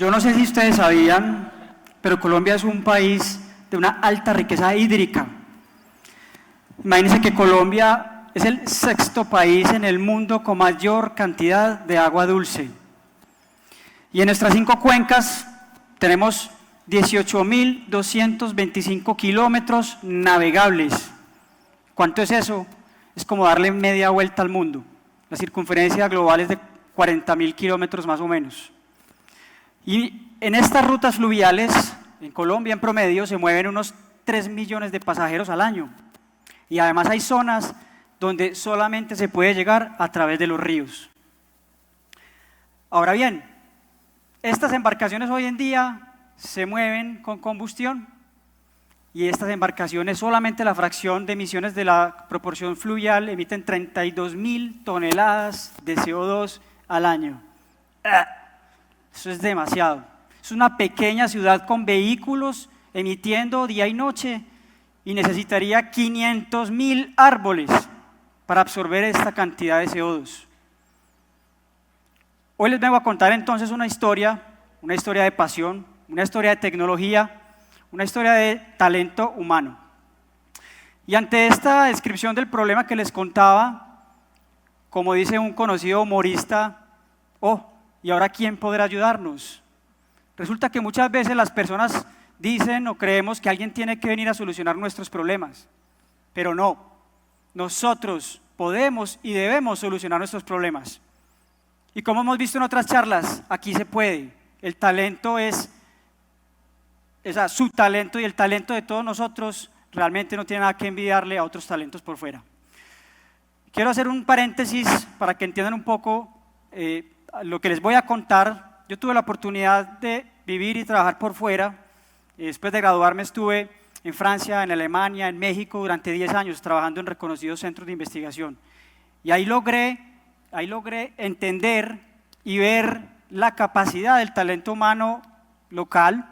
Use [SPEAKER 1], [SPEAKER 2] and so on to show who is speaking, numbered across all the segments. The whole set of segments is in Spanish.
[SPEAKER 1] Yo no sé si ustedes sabían, pero Colombia es un país de una alta riqueza hídrica. Imagínense que Colombia es el sexto país en el mundo con mayor cantidad de agua dulce. Y en nuestras 5 cuencas tenemos 18.225 kilómetros navegables. ¿Cuánto es eso? Es como darle media vuelta al mundo. La circunferencia global es de 40.000 kilómetros más o menos. Y en estas rutas fluviales, en Colombia en promedio, se mueven unos 3 millones de pasajeros al año. Y además hay zonas donde solamente se puede llegar a través de los ríos. Ahora bien, estas embarcaciones hoy en día se mueven con combustión y estas embarcaciones, solamente la fracción de emisiones de la proporción fluvial, emiten 32.000 toneladas de CO2 al año. Eso es demasiado. Es una pequeña ciudad con vehículos emitiendo día y noche y necesitaría 500.000 árboles para absorber esta cantidad de CO2. Hoy les vengo a contar entonces una historia de pasión, una historia de tecnología, una historia de talento humano. Y ante esta descripción del problema que les contaba, como dice un conocido humorista, ¿y ahora quién podrá ayudarnos? Resulta que muchas veces las personas dicen o creemos que alguien tiene que venir a solucionar nuestros problemas, pero no, nosotros podemos y debemos solucionar nuestros problemas. Y como hemos visto en otras charlas, aquí se puede. El talento su talento y el talento de todos nosotros realmente no tiene nada que envidiarle a otros talentos por fuera. Quiero hacer un paréntesis para que entiendan un poco lo que les voy a contar. Yo tuve la oportunidad de vivir y trabajar por fuera. Después de graduarme estuve en Francia, en Alemania, en México durante 10 años trabajando en reconocidos centros de investigación. Y ahí logré entender y ver la capacidad del talento humano local,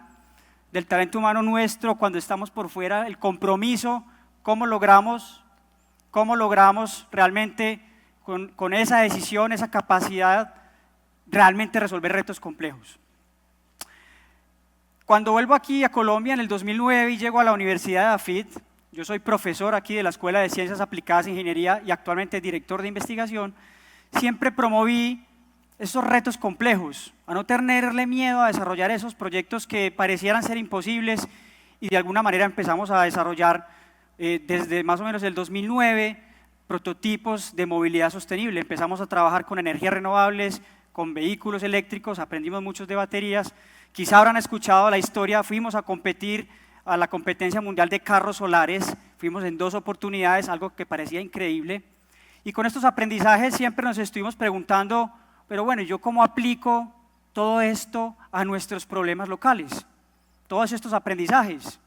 [SPEAKER 1] del talento humano nuestro cuando estamos por fuera, el compromiso, cómo logramos realmente con esa decisión, esa capacidad, realmente resolver retos complejos. Cuando vuelvo aquí a Colombia en el 2009 y llego a la Universidad de AFIT, yo soy profesor aquí de la Escuela de Ciencias Aplicadas e Ingeniería y actualmente director de investigación, siempre promoví esos retos complejos, a no tenerle miedo a desarrollar esos proyectos que parecieran ser imposibles y de alguna manera empezamos a desarrollar desde más o menos el 2009 prototipos de movilidad sostenible. Empezamos a trabajar con energías renovables, con vehículos eléctricos, aprendimos muchos de baterías. Quizá habrán escuchado la historia, fuimos a competir a la competencia mundial de carros solares, fuimos en 2 oportunidades, algo que parecía increíble. Y con estos aprendizajes siempre nos estuvimos preguntando, pero bueno, ¿yo cómo aplico todo esto a nuestros problemas locales? Todos estos aprendizajes.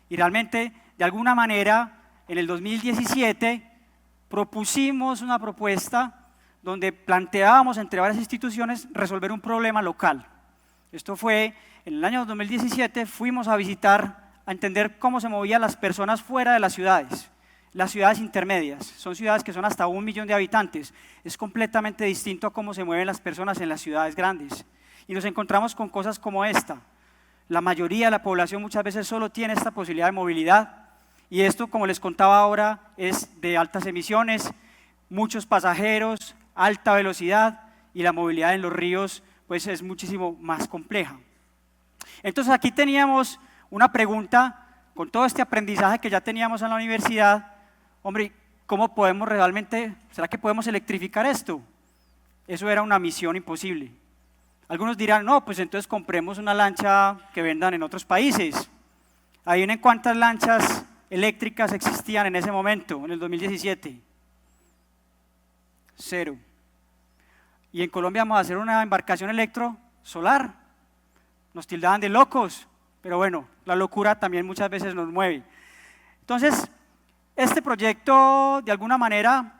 [SPEAKER 1] Y realmente, de alguna manera, en el 2017 propusimos una propuesta donde planteábamos entre varias instituciones resolver un problema local. Esto fue en el año 2017, fuimos a visitar, a entender cómo se movían las personas fuera de las ciudades intermedias. Son ciudades que son hasta 1 millón de habitantes. Es completamente distinto a cómo se mueven las personas en las ciudades grandes. Y nos encontramos con cosas como esta. La mayoría de la población muchas veces solo tiene esta posibilidad de movilidad. Y esto, como les contaba ahora, es de altas emisiones, muchos pasajeros, alta velocidad y la movilidad en los ríos pues es muchísimo más compleja. Entonces aquí teníamos una pregunta con todo este aprendizaje que ya teníamos en la universidad. Hombre, ¿cómo podemos realmente, será que podemos electrificar esto? Eso era una misión imposible. Algunos dirán, no, pues entonces compremos una lancha que vendan en otros países. Adivinen cuántas lanchas eléctricas existían en ese momento, en el 2017. 0. Y en Colombia vamos a hacer una embarcación electrosolar. Nos tildaban de locos, pero bueno, la locura también muchas veces nos mueve. Entonces, este proyecto, de alguna manera,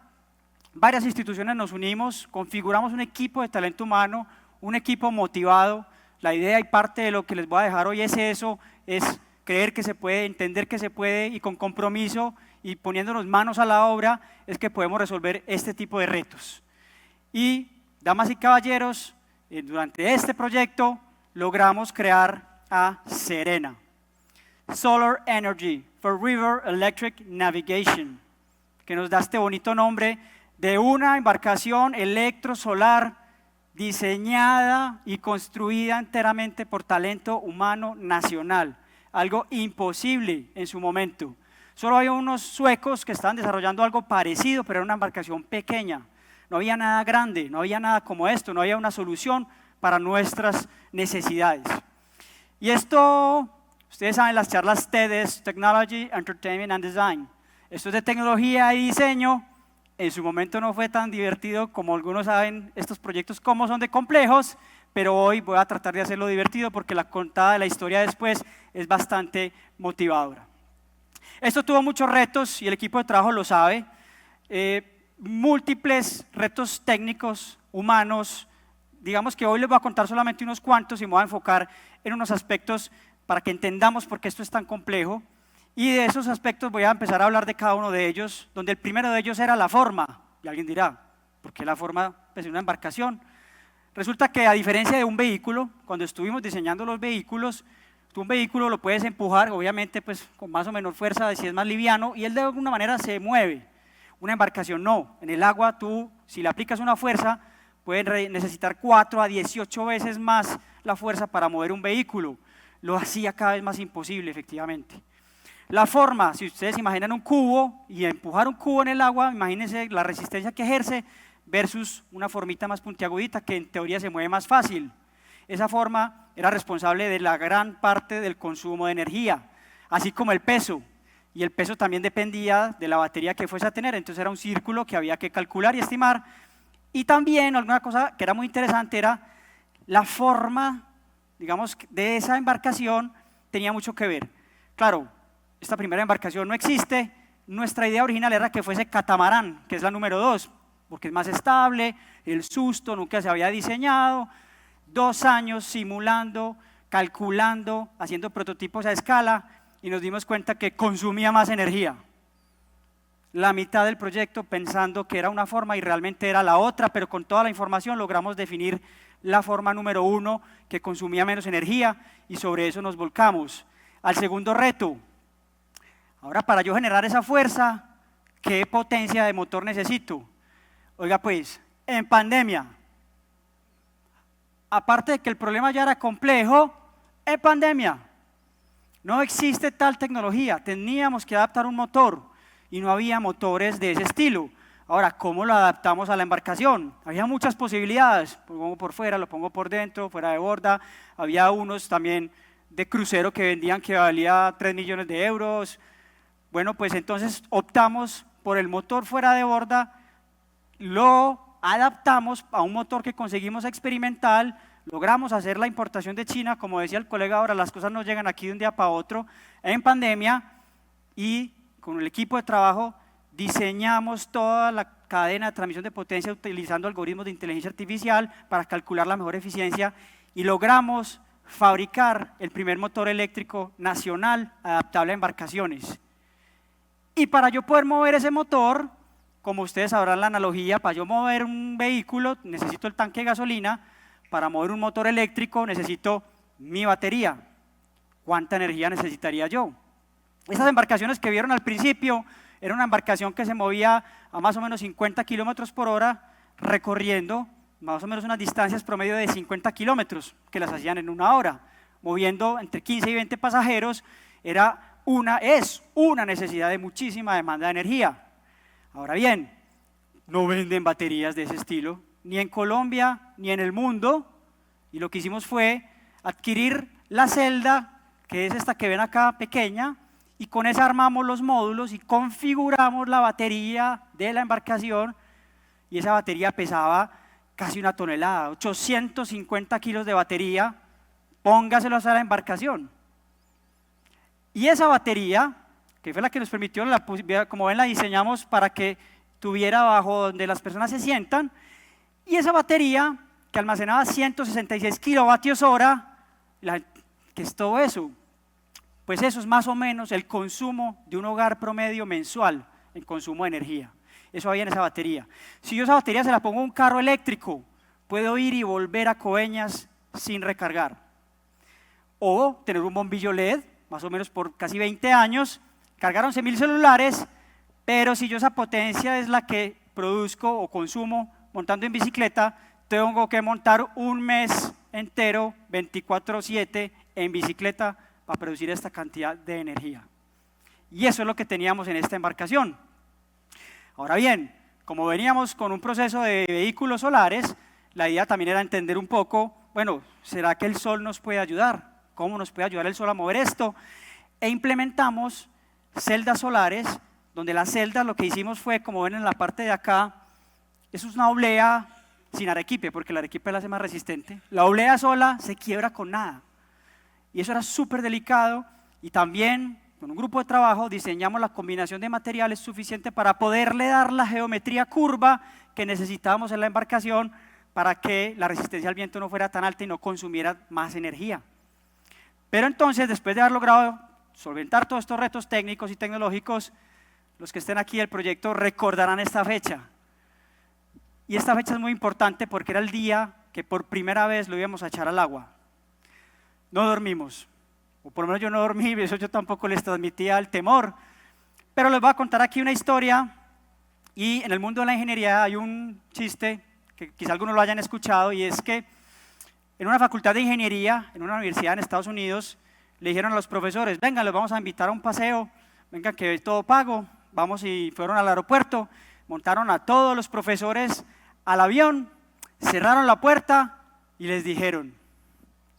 [SPEAKER 1] varias instituciones nos unimos, configuramos un equipo de talento humano, un equipo motivado. La idea y parte de lo que les voy a dejar hoy es eso, es creer que se puede, entender que se puede y con compromiso y poniéndonos manos a la obra es que podemos resolver este tipo de retos. Y, damas y caballeros, durante este proyecto logramos crear a Serena, Solar Energy for River Electric Navigation, que nos da este bonito nombre de una embarcación electrosolar diseñada y construida enteramente por talento humano nacional, algo imposible en su momento. Solo había unos suecos que estaban desarrollando algo parecido, pero era una embarcación pequeña. No había nada grande, no había nada como esto, no había una solución para nuestras necesidades. Y esto, ustedes saben, las charlas TED es Technology, Entertainment and Design. Esto es de tecnología y diseño. En su momento no fue tan divertido como algunos saben estos proyectos cómo son de complejos, pero hoy voy a tratar de hacerlo divertido porque la contada de la historia después es bastante motivadora. Esto tuvo muchos retos y el equipo de trabajo lo sabe, múltiples retos técnicos, humanos. Digamos que hoy les voy a contar solamente unos cuantos y me voy a enfocar en unos aspectos para que entendamos por qué esto es tan complejo. Y de esos aspectos voy a empezar a hablar de cada uno de ellos, donde el primero de ellos era la forma. Y alguien dirá, ¿por qué la forma? Pues en una embarcación. Resulta que a diferencia de un vehículo, cuando estuvimos diseñando los vehículos, tú un vehículo lo puedes empujar, obviamente pues con más o menos fuerza, si es más liviano, y él de alguna manera se mueve. Una embarcación no. En el agua tú, si le aplicas una fuerza, puedes necesitar 4 a 18 veces más la fuerza para mover un vehículo. Lo hacía cada vez más imposible, efectivamente. La forma, si ustedes imaginan un cubo y empujar un cubo en el agua, imagínense la resistencia que ejerce versus una formita más puntiagudita que en teoría se mueve más fácil. Esa forma era responsable de la gran parte del consumo de energía, así como el peso. Y el peso también dependía de la batería que fuese a tener, entonces era un círculo que había que calcular y estimar. Y también alguna cosa que era muy interesante era la forma, digamos, de esa embarcación tenía mucho que ver. Claro, esta primera embarcación no existe, nuestra idea original era que fuese catamarán, que es la número 2, porque es más estable, el susto nunca se había diseñado, 2 años simulando, calculando, haciendo prototipos a escala y nos dimos cuenta que consumía más energía. La mitad del proyecto pensando que era una forma y realmente era la otra, pero con toda la información logramos definir la forma número 1 que consumía menos energía y sobre eso nos volcamos. Al segundo reto. Ahora, para yo generar esa fuerza, ¿qué potencia de motor necesito? Oiga, pues, en pandemia, aparte de que el problema ya era complejo, en pandemia no existe tal tecnología, teníamos que adaptar un motor y no había motores de ese estilo. Ahora, ¿cómo lo adaptamos a la embarcación? Había muchas posibilidades, lo pongo por fuera, lo pongo por dentro, fuera de borda, había unos también de crucero que vendían que valía 3 millones de euros. Bueno, pues entonces optamos por el motor fuera de borda, lo adaptamos a un motor que conseguimos experimental, logramos hacer la importación de China, como decía el colega ahora, las cosas no llegan aquí de un día para otro, en pandemia, y con el equipo de trabajo diseñamos toda la cadena de transmisión de potencia utilizando algoritmos de inteligencia artificial para calcular la mejor eficiencia y logramos fabricar el primer motor eléctrico nacional adaptable a embarcaciones. Y para yo poder mover ese motor, como ustedes sabrán la analogía, para yo mover un vehículo necesito el tanque de gasolina, para mover un motor eléctrico necesito mi batería. ¿Cuánta energía necesitaría yo? Esas embarcaciones que vieron al principio, era una embarcación que se movía a más o menos 50 kilómetros por hora, recorriendo más o menos unas distancias promedio de 50 kilómetros, que las hacían en 1 hora, moviendo entre 15 y 20 pasajeros, es una necesidad de muchísima demanda de energía. Ahora bien, no venden baterías de ese estilo, ni en Colombia ni en el mundo, y lo que hicimos fue adquirir la celda, que es esta que ven acá pequeña, y con esa armamos los módulos y configuramos la batería de la embarcación, y esa batería pesaba casi 1 tonelada, 850 kilos de batería, póngaselos a la embarcación. Y esa batería, que fue la que nos permitió, como ven la diseñamos para que tuviera abajo donde las personas se sientan, y esa batería que almacenaba 166 kilovatios hora, ¿qué es todo eso? Pues eso es más o menos el consumo de un hogar promedio mensual en consumo de energía. Eso había en esa batería. Si yo esa batería se la pongo a un carro eléctrico, puedo ir y volver a Coveñas sin recargar. o tener un bombillo LED, más o menos por casi 20 años, cargar 11.000 celulares, pero si yo esa potencia es la que produzco o consumo montando en bicicleta, tengo que montar un mes entero, 24/7, en bicicleta para producir esta cantidad de energía. Y eso es lo que teníamos en esta embarcación. Ahora bien, como veníamos con un proceso de vehículos solares, la idea también era entender un poco, bueno, ¿será que el sol nos puede ayudar? ¿Cómo nos puede ayudar el sol a mover esto? E implementamos celdas solares, donde las celdas lo que hicimos fue, como ven en la parte de acá, eso es una oblea sin arequipe, porque la arequipe la hace más resistente. La oblea sola se quiebra con nada. Y eso era súper delicado, y también con un grupo de trabajo diseñamos la combinación de materiales suficiente para poderle dar la geometría curva que necesitábamos en la embarcación para que la resistencia al viento no fuera tan alta y no consumiera más energía. Pero entonces, después de haber logrado solventar todos estos retos técnicos y tecnológicos, los que estén aquí del proyecto recordarán esta fecha. Y esta fecha es muy importante porque era el día que por primera vez lo íbamos a echar al agua. No dormimos, o por lo menos yo no dormí, eso yo tampoco les transmitía el temor. Pero les voy a contar aquí una historia, y en el mundo de la ingeniería hay un chiste que quizá algunos lo hayan escuchado, y es que en una facultad de ingeniería, en una universidad en Estados Unidos, le dijeron a los profesores, vengan, los vamos a invitar a un paseo, vengan que es todo pago, vamos, y fueron al aeropuerto, montaron a todos los profesores al avión, cerraron la puerta y les dijeron,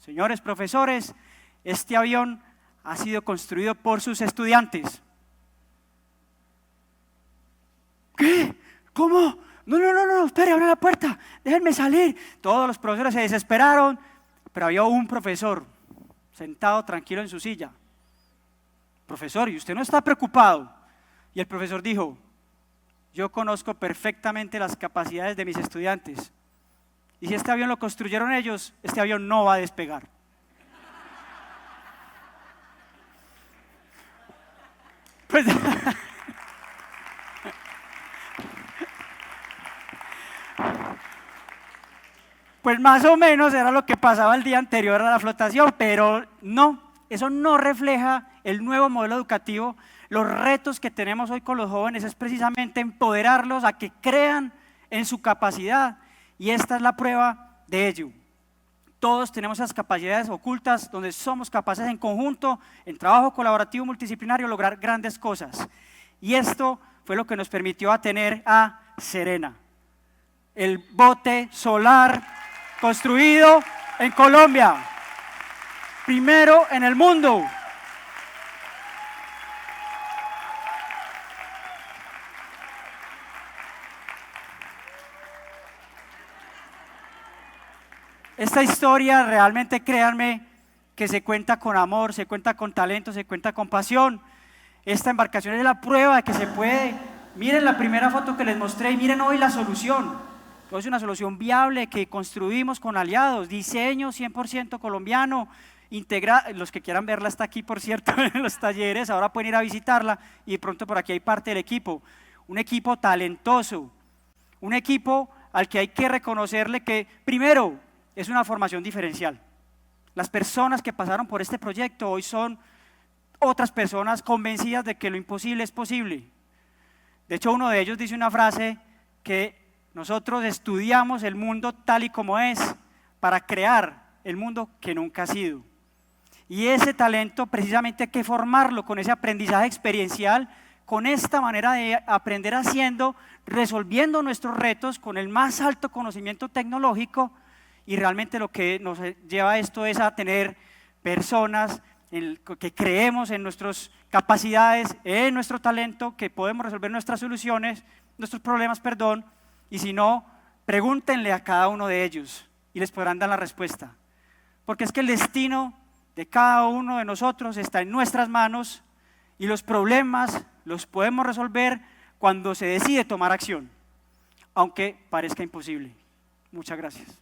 [SPEAKER 1] señores profesores, este avión ha sido construido por sus estudiantes. ¿Qué? ¿Cómo? No, espere, abre la puerta, déjenme salir. Todos los profesores se desesperaron, pero había un profesor sentado tranquilo en su silla. Profesor, ¿y usted no está preocupado? Y el profesor dijo, yo conozco perfectamente las capacidades de mis estudiantes, y si este avión lo construyeron ellos, este avión no va a despegar. Pues, pues más o menos era lo que pasaba el día anterior a la flotación, pero no, eso no refleja el nuevo modelo educativo. Los retos que tenemos hoy con los jóvenes es precisamente empoderarlos a que crean en su capacidad, y esta es la prueba de ello. Todos tenemos esas capacidades ocultas donde somos capaces en conjunto, en trabajo colaborativo multidisciplinario, lograr grandes cosas. Y esto fue lo que nos permitió tener a Serena, el bote solar construido en Colombia, primero en el mundo. Esta historia realmente, créanme, que se cuenta con amor, se cuenta con talento, se cuenta con pasión. Esta embarcación es la prueba de que se puede. Miren la primera foto que les mostré y miren hoy la solución. Es una solución viable que construimos con aliados, diseño 100% colombiano, los que quieran verla está aquí, por cierto, en los talleres, ahora pueden ir a visitarla, y de pronto por aquí hay parte del equipo. Un equipo talentoso, un equipo al que hay que reconocerle que, primero, es una formación diferencial. Las personas que pasaron por este proyecto hoy son otras personas convencidas de que lo imposible es posible. De hecho, uno de ellos dice una frase que nosotros estudiamos el mundo tal y como es para crear el mundo que nunca ha sido. Y ese talento precisamente hay que formarlo con ese aprendizaje experiencial, con esta manera de aprender haciendo, resolviendo nuestros retos con el más alto conocimiento tecnológico. Y realmente lo que nos lleva a esto es a tener personas que creemos en nuestras capacidades, en nuestro talento, que podemos resolver nuestros problemas, y si no, pregúntenle a cada uno de ellos y les podrán dar la respuesta. Porque es que el destino de cada uno de nosotros está en nuestras manos, y los problemas los podemos resolver cuando se decide tomar acción, aunque parezca imposible. Muchas gracias.